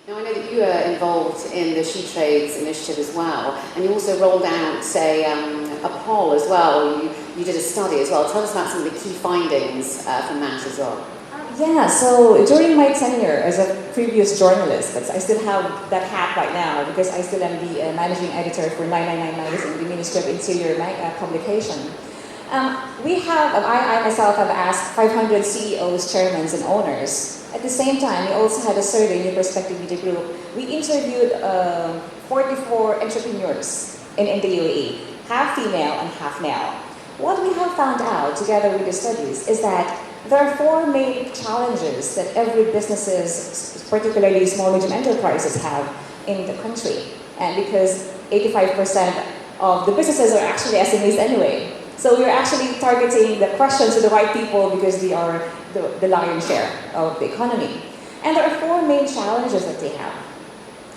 Now, I know that you were involved in the SheTrades initiative as well, and you also rolled out a poll as well. You did a study as well. Tell us about some of the key findings from that as well. Yeah, so during my tenure as a previous journalist, I still have that hat right now because I still am the managing editor for 999 Magazine, the Ministry of Interior publication. I myself have asked 500 CEOs, chairmen, and owners. At the same time, we also had a survey in the Perspective Media Group. We interviewed 44 entrepreneurs in the UAE, half female and half male. What we have found out, together with the studies, is that there are four main challenges that every businesses, particularly small medium enterprises, have in the country. And because 85% of the businesses are actually SMEs anyway. So we're actually targeting the questions to the right people because they are the lion's share of the economy. And there are four main challenges that they have.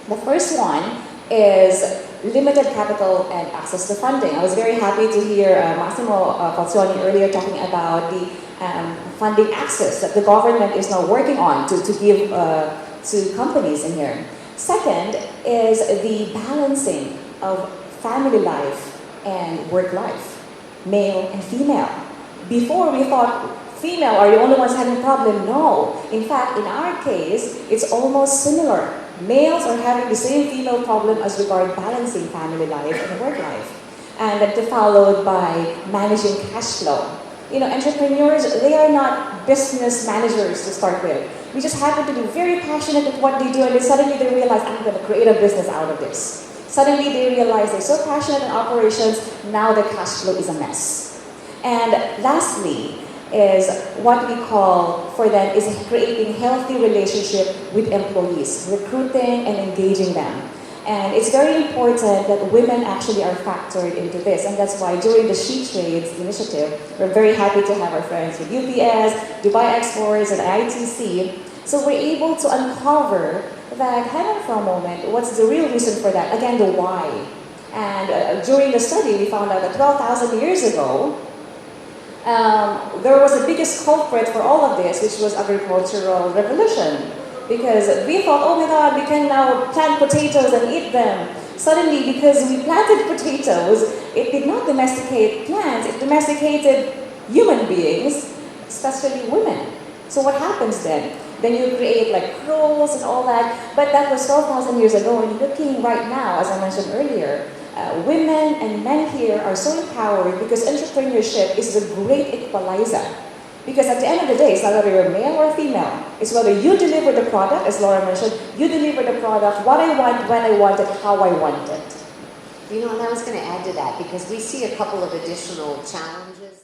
The first one is limited capital and access to funding. I was very happy to hear Massimo Falcioni earlier talking about the funding access that the government is now working on to give to companies in here. Second is the balancing of family life and work life, male and female. Before we thought female are the only ones having a problem. No. In fact, in our case, it's almost similar. Males are having the same female problem as regard balancing family life and work life. And then followed by managing cash flow. You know, entrepreneurs, they are not business managers to start with. We just happen to be very passionate at what they do, and then suddenly they realize, I'm going to create a business out of this. Suddenly they realize they're so passionate in operations, now their cash flow is a mess. And lastly, is what we call for them is creating healthy relationship with employees, recruiting and engaging them. And it's very important that women actually are factored into this, and that's why during the SheTrades initiative, we're very happy to have our friends with UPS, Dubai Exports, and ITC. So we're able to uncover that, hang on for a moment, what's the real reason for that? Again, the why. And during the study, we found out that 12,000 years ago, there was the biggest culprit for all of this, which was agricultural revolution. Because we thought, oh my God, we can now plant potatoes and eat them. Suddenly, because we planted potatoes, it did not domesticate plants, it domesticated human beings, especially women. So what happens then? Then you create like crows and all that, but that was 12,000 years ago, and looking right now, as I mentioned earlier, women and men here are so empowered because entrepreneurship is a great equalizer. Because at the end of the day, it's not whether you're male or female. It's whether you deliver the product, as Laura mentioned, you deliver the product, what I want, when I want it, how I want it. You know, and I was going to add to that because we see a couple of additional challenges.